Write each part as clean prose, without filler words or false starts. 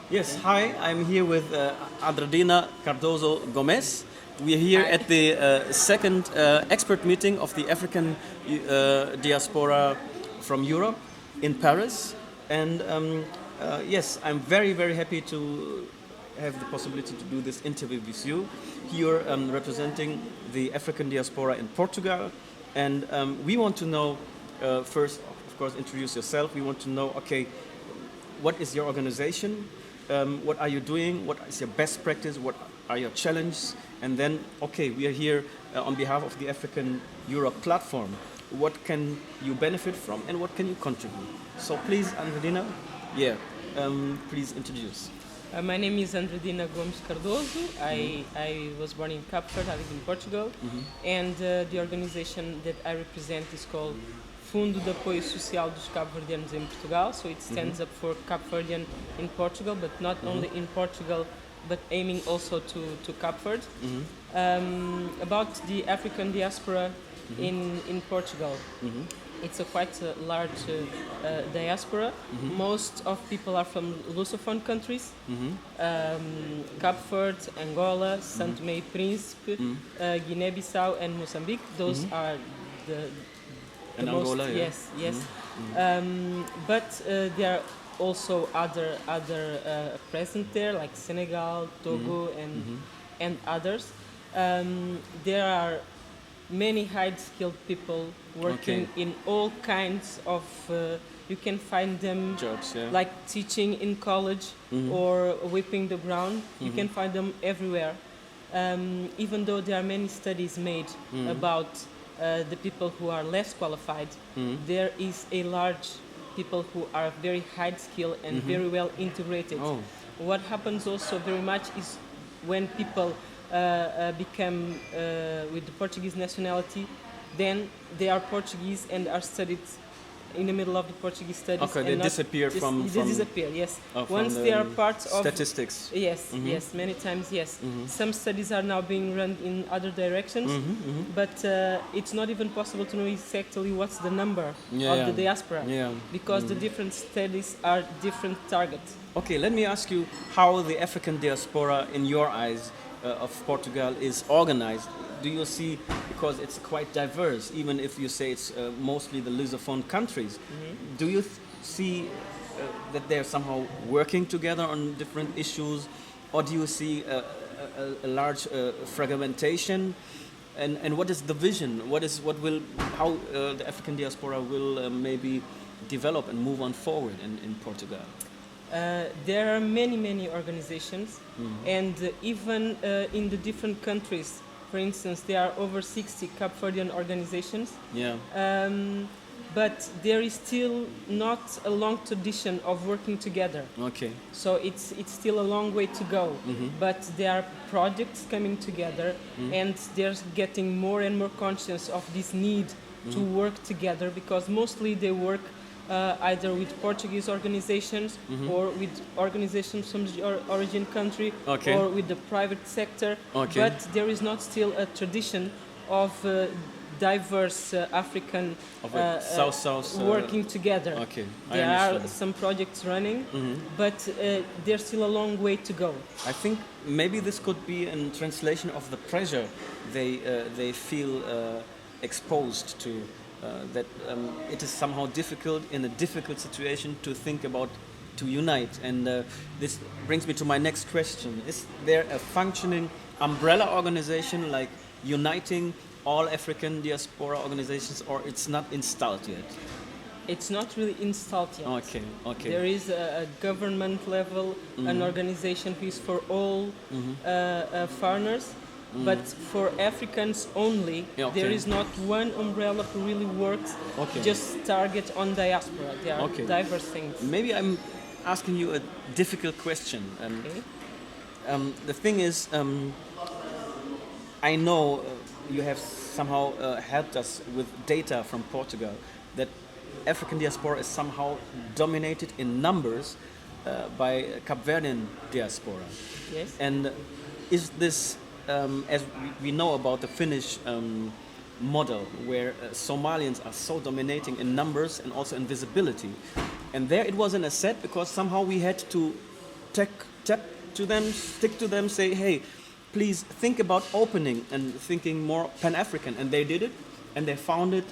Yes, hi, I'm here with Andredina Cardoso Gomez. We are here Hi. at the second expert meeting of the African diaspora from Europe in Paris. And yes, I'm very, very happy to have the possibility to do this interview with you. You're representing the African diaspora in Portugal. And we want to know first, of course, introduce yourself. We want to know, okay, what is your organization? What are you doing? What is your best practice? What are your challenges? And then, okay, we are here on behalf of the African Europe platform. What can you benefit from and what can you contribute? So please, Andredina, yeah, please introduce. My name is Andredina Cardoso. I was born in Cabo Verde. I live in Portugal. And the organization that I represent is called Fundo de Apoio Social dos Cabo-Verdianos em Portugal. So it stands up for Cabo Verdean in Portugal, but not only in Portugal, but aiming also to Cabo Verde. About the African diaspora in Portugal. It's a quite large diaspora. Most of people are from Lusophone countries, Cabo Verde, Angola, Santo Tomé e Príncipe, Guinea-Bissau, and Mozambique. Those are the And most. Angola, yeah. Yes. But there are also other present there, like Senegal, Togo, and others. There are many high-skilled people working in all kinds of. You can find them Jobs, yeah. like teaching in college or whipping the ground. You can find them everywhere. Even though there are many studies made about the people who are less qualified, there is a large people who are very high skilled and very well integrated. Oh. What happens also very much is when people become with the Portuguese nationality, then they are Portuguese and are studied in the middle of the Portuguese studies. Okay, and they not disappear just- from They disappear, yes. from Once the they are part of statistics. Yes, yes, many times, yes. Some studies are now being run in other directions, but it's not even possible to know exactly what's the number of the diaspora, because the different studies are different targets. Okay, let me ask you how the African diaspora, in your eyes, of Portugal is organized. Do you see, because it's quite diverse, even if you say it's mostly the Lusophone countries, do you see that they're somehow working together on different issues, or do you see a large fragmentation? And what is the vision? How the African diaspora will maybe develop and move on forward in Portugal? There are many organizations, and even in the different countries, for instance, there are over 60 Cape Verdean organizations. Yeah. But there is still not a long tradition of working together. Okay. So it's still a long way to go. But there are projects coming together, and they're getting more and more conscious of this need to work together, because mostly they work either with Portuguese organizations or with organizations from the origin country, or with the private sector. But there is not still a tradition of diverse African South working together. Okay, I There understand. are some projects running, but there's still a long way to go. I think maybe this could be a translation of the pressure they feel exposed to. That it is somehow difficult in a difficult situation to think about to unite. And this brings me to my next question. Is there a functioning umbrella organization like uniting all African diaspora organizations, or it's not installed yet? It's not really installed yet. Okay. There is a government level, an organization who is for all foreigners, but for Africans only. There is not one umbrella who really works just target on diaspora. There are diverse things. Maybe I'm asking you a difficult question. The thing is, I know you have somehow helped us with data from Portugal that African diaspora is somehow dominated in numbers by Cape Verdean diaspora. Yes. And is this, as we know about the Finnish model, where Somalians are so dominating in numbers and also in visibility, and there it was an asset because somehow we had to tap to them, stick to them, say, hey, please think about opening and thinking more Pan-African. And they did it, and they founded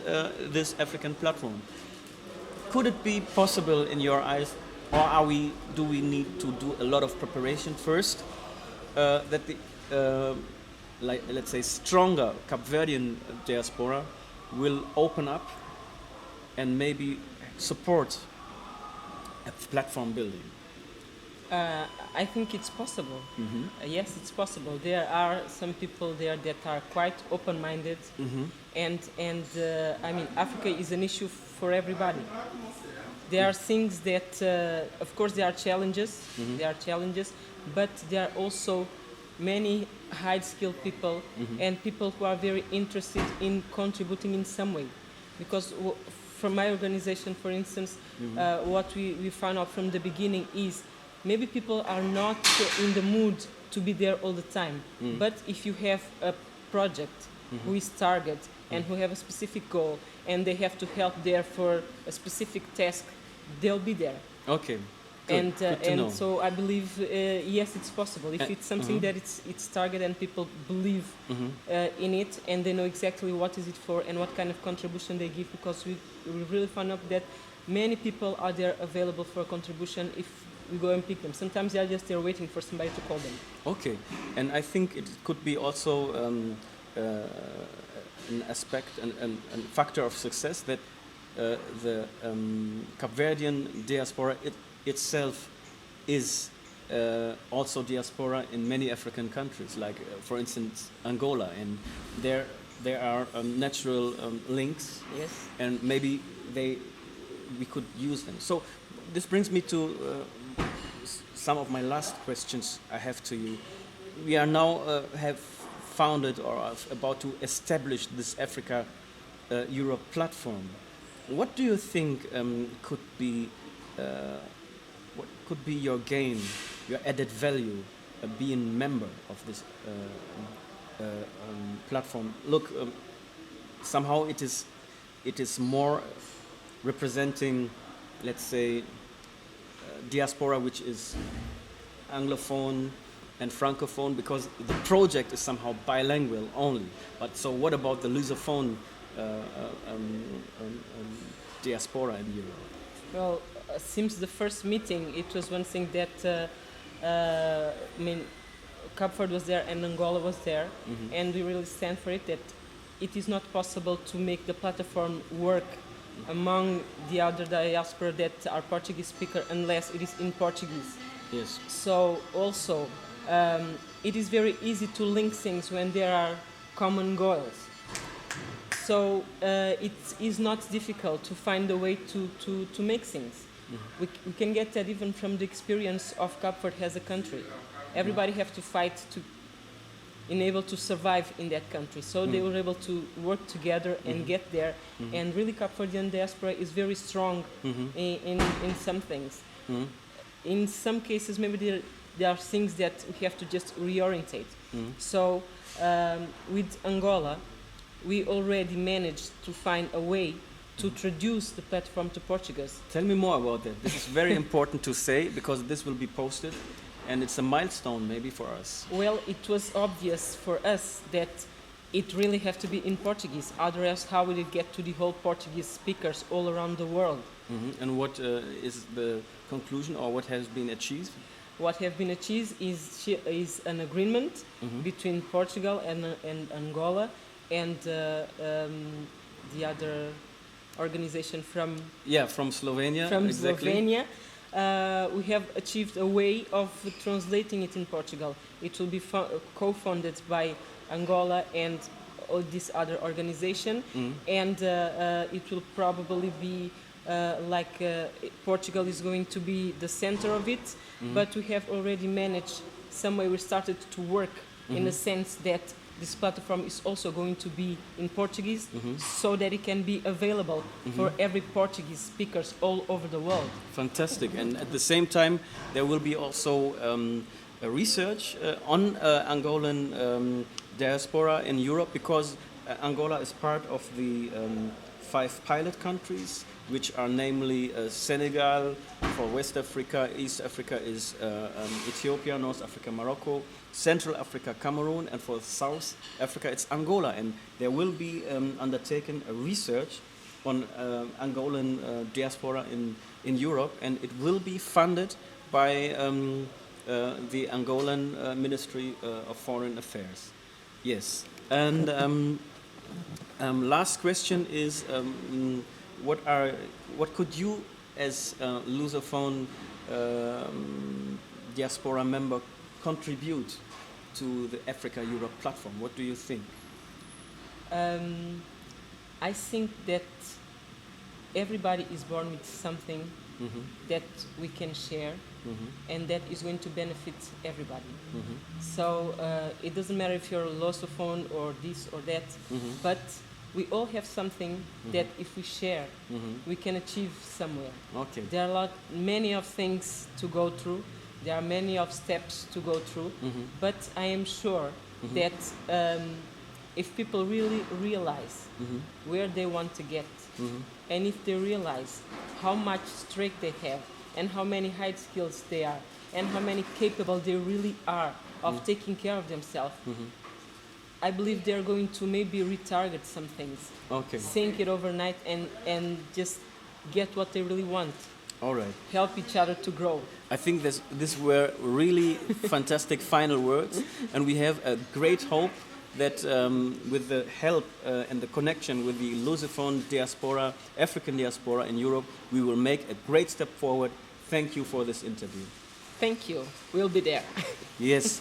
this African platform. Could it be possible in your eyes, or do we need to do a lot of preparation first, that the, let's say, stronger Cape Verdean diaspora will open up and maybe support a platform building? I think it's possible. Yes, it's possible. There are some people there that are quite open-minded, and I mean, Africa is an issue for everybody. There are things that, of course, there are challenges. There are challenges, but there are also many high-skilled people and people who are very interested in contributing in some way. Because from my organization, for instance, what we found out from the beginning is maybe people are not in the mood to be there all the time. But if you have a project who is target and who have a specific goal and they have to help there for a specific task, they'll be there. Okay. Good. Good to know. So I believe, yes, it's possible. If it's something that it's target and people believe in it and they know exactly what is it for and what kind of contribution they give, because we really found out that many people are there available for a contribution if we go and pick them. Sometimes they are just there waiting for somebody to call them. Okay, and I think it could be also an aspect and factor of success that the Cape Verdean diaspora itself is also diaspora in many African countries, like for instance Angola, and there are natural links. Yes. And maybe we could use them. So this brings me to some of my last questions I have to you. We are now have founded or are about to establish this Africa Europe platform. What do you think could be what could be your gain, your added value, being member of this platform? Look, somehow it is more representing, let's say, diaspora which is Anglophone and Francophone, because the project is somehow bilingual only. But so what about the Lusophone diaspora in Europe? Well, since the first meeting, it was one thing that, I mean, Cape Verde was there and Angola was there, and we really stand for it, that it is not possible to make the platform work among the other diaspora that are Portuguese speaker unless it is in Portuguese. Yes. So also, it is very easy to link things when there are common goals. So it is not difficult to find a way to make things. We can get that even from the experience of Cape Verde as a country. Everybody have to fight to enable to survive in that country. So they were able to work together and get there. And really Cape Verdean diaspora is very strong in some things. In some cases, maybe there are things that we have to just reorientate. So with Angola, we already managed to find a way to introduce the platform to Portuguese. Tell me more about that. This is very important to say, because this will be posted and it's a milestone maybe for us. Well, it was obvious for us that it really have to be in Portuguese. Otherwise, how will it get to the whole Portuguese speakers all around the world? And what is the conclusion, or what has been achieved? What have been achieved is an agreement between Portugal and Angola and the other organization from Slovenia. From exactly. Slovenia. We have achieved a way of translating it in Portugal. It will be co-funded by Angola and all this other organization, and it will probably be Portugal is going to be the center of it, but we have already managed, some way we started to work in the sense that this platform is also going to be in Portuguese, so that it can be available for every Portuguese speakers all over the world. Fantastic. And at the same time, there will be also a research on Angolan diaspora in Europe, because Angola is part of the 5 pilot countries which are namely Senegal, for West Africa, East Africa is Ethiopia, North Africa, Morocco, Central Africa, Cameroon, and for South Africa, it's Angola. And there will be undertaken a research on Angolan diaspora in Europe, and it will be funded by the Angolan Ministry of Foreign Affairs. Yes. And last question is, what could you, as a Lusophone diaspora member, contribute to the Africa-Europe platform? What do you think? I think that everybody is born with something that we can share and that is going to benefit everybody. So it doesn't matter if you're a Lusophone or this or that, but we all have something that if we share, we can achieve somewhere. Okay. There are many of things to go through. There are many of steps to go through, but I am sure that if people really realize where they want to get, and if they realize how much strength they have, and how many high skills they are, and how many capable they really are of taking care of themselves, I believe they're going to maybe retarget some things, think it overnight, and just get what they really want. All right. Help each other to grow. I think these were really fantastic final words, and we have a great hope that with the help and the connection with the Lusophone diaspora, African diaspora in Europe, we will make a great step forward. Thank you for this interview. Thank you. We'll be there. Yes.